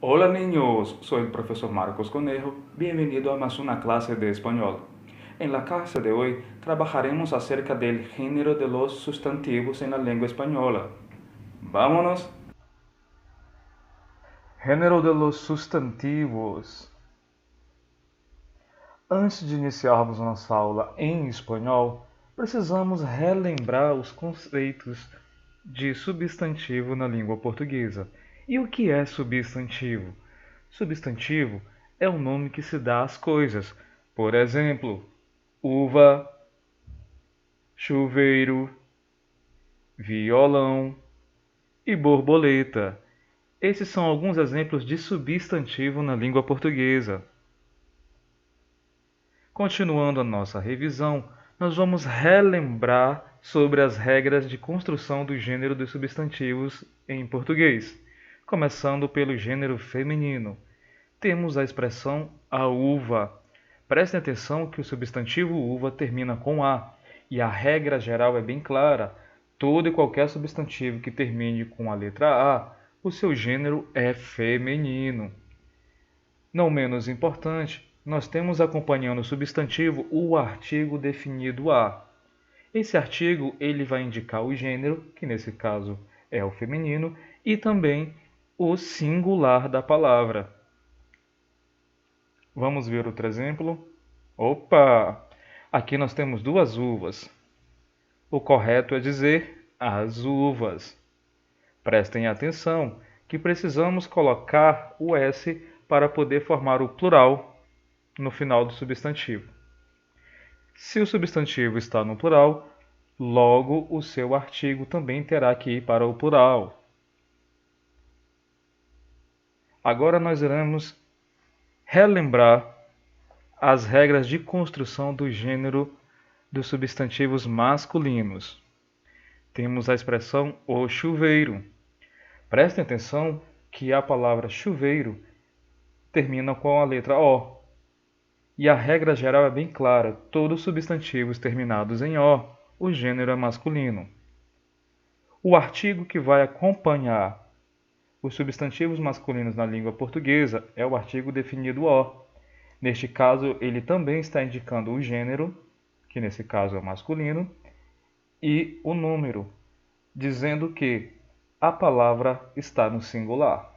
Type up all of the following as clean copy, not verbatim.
Hola niños, soy el profesor Marcos Conejo, bienvenido a más una clase de español. En la clase de hoy trabajaremos acerca del género de los sustantivos en la lengua española. Vámonos. Gênero de los sustantivos. Antes de iniciarmos nossa aula em espanhol, precisamos relembrar os conceitos de substantivo na língua portuguesa. E o que é substantivo? Substantivo é o nome que se dá às coisas. Por exemplo, uva, chuveiro, violão e borboleta. Esses são alguns exemplos de substantivo na língua portuguesa. Continuando a nossa revisão, nós vamos relembrar sobre as regras de construção do gênero dos substantivos em português, começando pelo gênero feminino. Temos a expressão a uva. Prestem atenção que o substantivo uva termina com A, e a regra geral é bem clara. Todo e qualquer substantivo que termine com a letra A, o seu gênero é feminino. Não menos importante, nós temos acompanhando o substantivo o artigo definido a. Esse artigo ele vai indicar o gênero, que nesse caso é o feminino, e também o singular da palavra. Vamos ver outro exemplo? Opa! Aqui nós temos duas uvas. O correto é dizer as uvas. Prestem atenção que precisamos colocar o S para poder formar o plural no final do substantivo. Se o substantivo está no plural, logo o seu artigo também terá que ir para o plural. Agora nós iremos relembrar as regras de construção do gênero dos substantivos masculinos. Temos a expressão o chuveiro. Prestem atenção que a palavra chuveiro termina com a letra O. E a regra geral é bem clara: todos os substantivos terminados em o gênero é masculino. O artigo que vai acompanhar os substantivos masculinos na língua portuguesa é o artigo definido o. Neste caso, ele também está indicando o gênero, que nesse caso é masculino, e o número, dizendo que a palavra está no singular.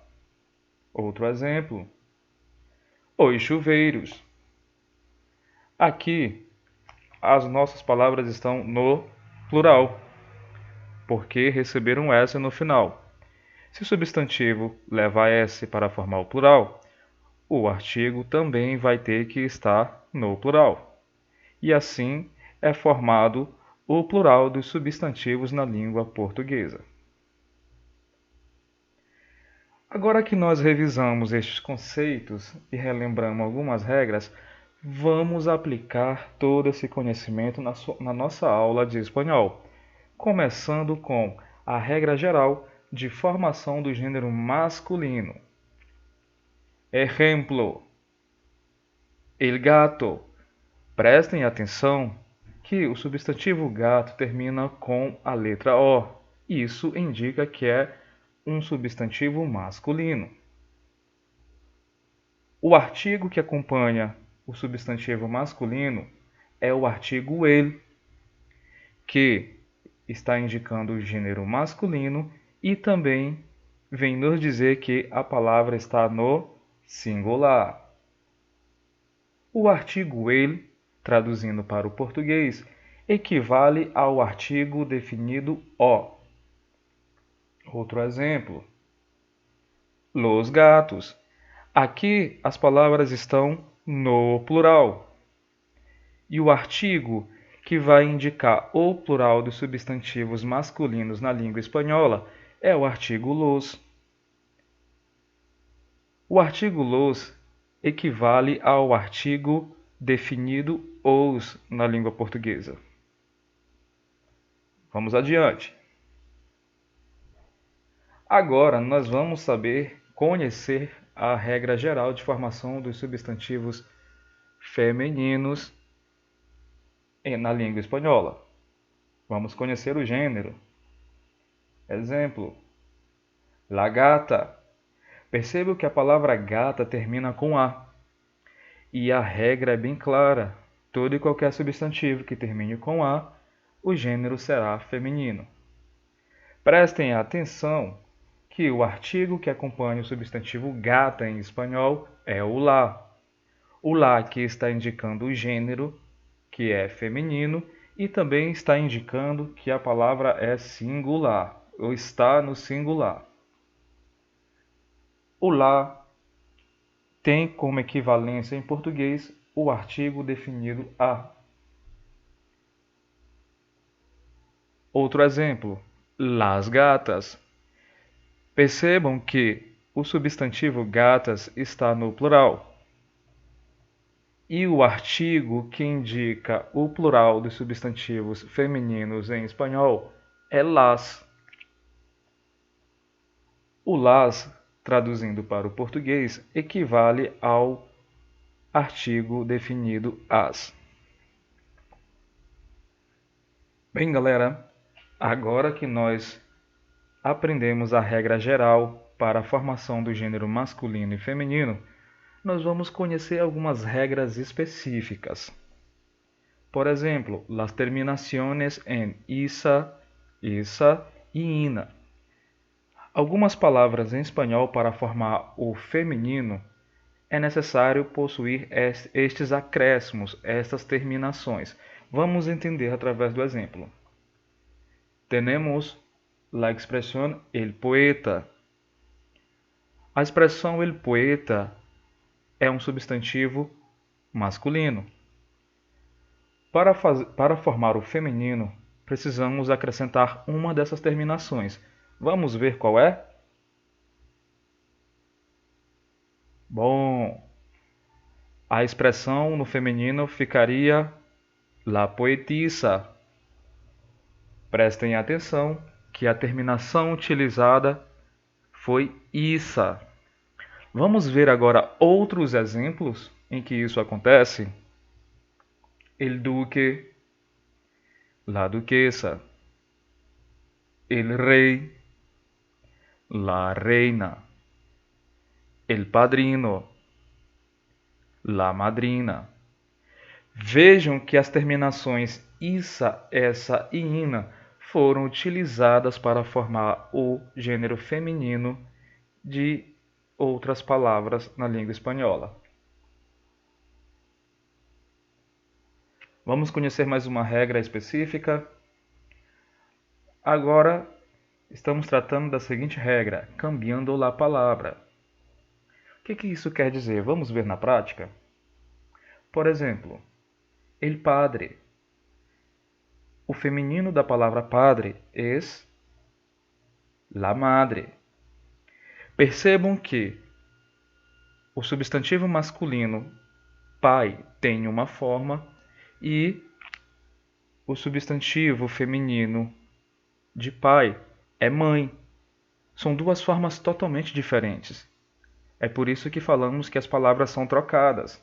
Outro exemplo: os chuveiros. Aqui, as nossas palavras estão no plural, porque receberam S no final. Se o substantivo leva S para formar o plural, o artigo também vai ter que estar no plural. E assim é formado o plural dos substantivos na língua portuguesa. Agora que nós revisamos estes conceitos e relembramos algumas regras, vamos aplicar todo esse conhecimento na nossa aula de espanhol, começando com a regra geral de formação do gênero masculino. Exemplo: el gato. Prestem atenção que o substantivo gato termina com a letra O. Isso indica que é um substantivo masculino. O artigo que acompanha o substantivo masculino é o artigo el, que está indicando o gênero masculino e também vem nos dizer que a palavra está no singular. O artigo el, traduzindo para o português, equivale ao artigo definido o. Outro exemplo: los gatos. Aqui as palavras estão no plural. E o artigo que vai indicar o plural dos substantivos masculinos na língua espanhola é o artigo los. O artigo los equivale ao artigo definido os na língua portuguesa. Vamos adiante. Agora nós vamos conhecer a regra geral de formação dos substantivos femininos na língua espanhola. Vamos conhecer o gênero. Exemplo: la gata. Perceba que a palavra gata termina com A. E a regra é bem clara. Todo e qualquer substantivo que termine com A, o gênero será feminino. Prestem atenção que o artigo que acompanha o substantivo gata em espanhol é o lá. O lá que está indicando o gênero, que é feminino, e também está indicando que a palavra é singular, ou está no singular. O lá tem como equivalência em português o artigo definido a. Outro exemplo, las gatas. Percebam que o substantivo gatas está no plural. E o artigo que indica o plural dos substantivos femininos em espanhol é las. O las, traduzindo para o português, equivale ao artigo definido as. Bem, galera, agora que nós aprendemos a regra geral para a formação do gênero masculino e feminino, nós vamos conhecer algumas regras específicas. Por exemplo, las terminaciones en isa, isa e ina. Algumas palavras em espanhol para formar o feminino é necessário possuir estes acréscimos, estas terminações. Vamos entender através do exemplo. Temos a expressão el poeta. A expressão el poeta é um substantivo masculino. Para formar o feminino, precisamos acrescentar uma dessas terminações. Vamos ver qual é? Bom, a expressão no feminino ficaria la poetisa. Prestem atenção que a terminação utilizada foi isa. Vamos ver agora outros exemplos em que isso acontece? El duque, la duquesa, el rey, la reina, el padrino, la madrina. Vejam que as terminações isa, essa e ina foram utilizadas para formar o gênero feminino de outras palavras na língua espanhola. Vamos conhecer mais uma regra específica. Agora, estamos tratando da seguinte regra, cambiando a palavra. O que isso quer dizer? Vamos ver na prática? Por exemplo, el padre. O feminino da palavra padre é la madre. Percebam que o substantivo masculino pai tem uma forma e o substantivo feminino de pai é mãe. São duas formas totalmente diferentes. É por isso que falamos que as palavras são trocadas.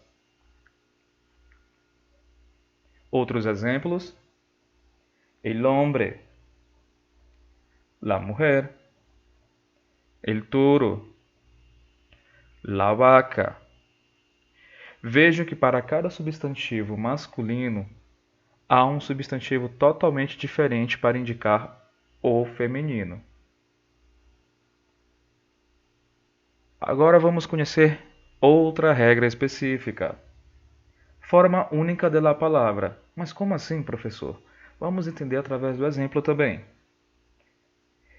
Outros exemplos: el hombre, la mujer, el toro, la vaca. Vejam que para cada substantivo masculino há um substantivo totalmente diferente para indicar o feminino. Agora vamos conhecer outra regra específica. Forma única de la palavra. Mas como assim, professor? Vamos entender através do exemplo também.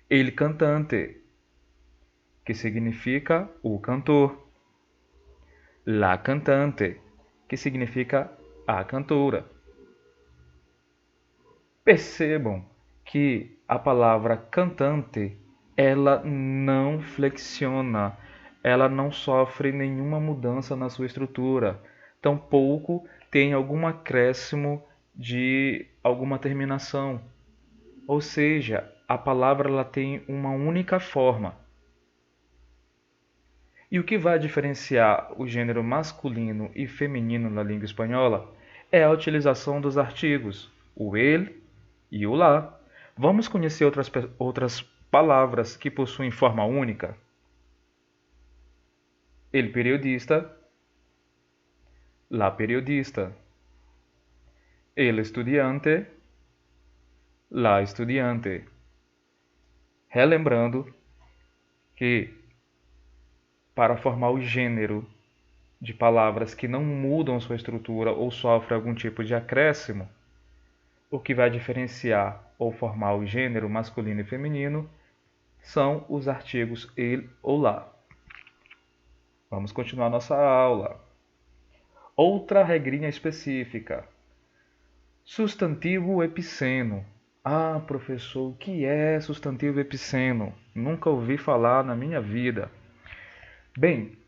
El cantante, que significa o cantor. La cantante, que significa a cantora. Percebam que a palavra cantante, ela não flexiona, ela não sofre nenhuma mudança na sua estrutura, tampouco tem algum acréscimo de alguma terminação. Ou seja, a palavra ela tem uma única forma. E o que vai diferenciar o gênero masculino e feminino na língua espanhola é a utilização dos artigos, o el e o lá. Vamos conhecer outras palavras que possuem forma única? el periodista, la periodista, el estudiante, la estudiante. Relembrando que para formar o gênero de palavras que não mudam sua estrutura ou sofrem algum tipo de acréscimo, o que vai diferenciar ou formar o gênero masculino e feminino são os artigos ele ou lá. Vamos continuar nossa aula. Outra regrinha específica. Substantivo epiceno. Ah, professor, o que é substantivo epiceno? Nunca ouvi falar na minha vida. Bem,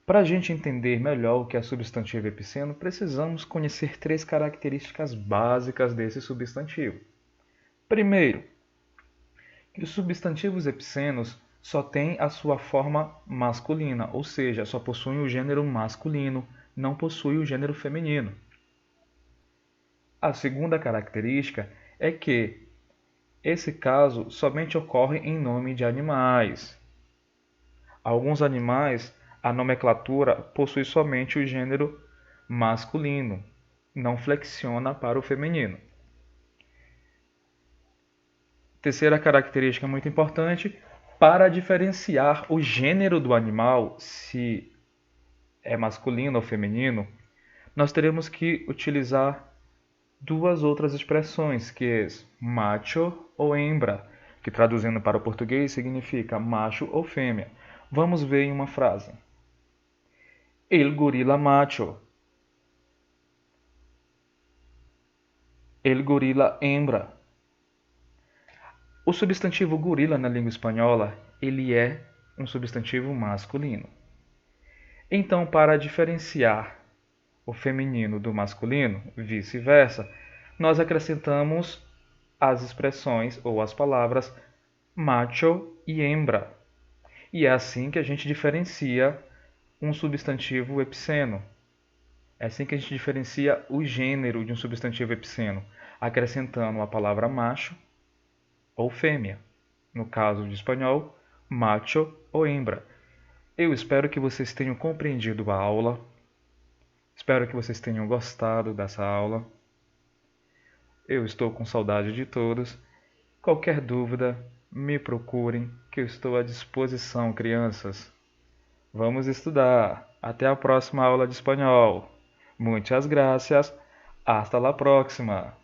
para a gente entender melhor o que é substantivo epiceno, precisamos conhecer 3 características básicas desse substantivo. Primeiro, que os substantivos epicenos só têm a sua forma masculina, ou seja, só possuem o gênero masculino, não possuem o gênero feminino. A segunda característica é que esse caso somente ocorre em nome de animais. Alguns animais, a nomenclatura possui somente o gênero masculino, não flexiona para o feminino. Terceira característica muito importante, para diferenciar o gênero do animal, se é masculino ou feminino, nós teremos que utilizar 2 outras expressões, que é macho ou hembra, que traduzindo para o português significa macho ou fêmea. Vamos ver em uma frase. El gorila macho. El gorila hembra. O substantivo gorila na língua espanhola, ele é um substantivo masculino. Então, para diferenciar o feminino do masculino, vice-versa, nós acrescentamos as expressões ou as palavras macho e hembra. E é assim que a gente diferencia um substantivo epiceno. É assim que a gente diferencia o gênero de um substantivo epiceno, acrescentando a palavra macho ou fêmea. No caso de espanhol, macho ou hembra. Eu espero que vocês tenham compreendido a aula. Espero que vocês tenham gostado dessa aula. Eu estou com saudade de todos. Qualquer dúvida, me procurem, que eu estou à disposição, crianças. Vamos estudar. Até a próxima aula de espanhol. Muchas gracias. Hasta la próxima.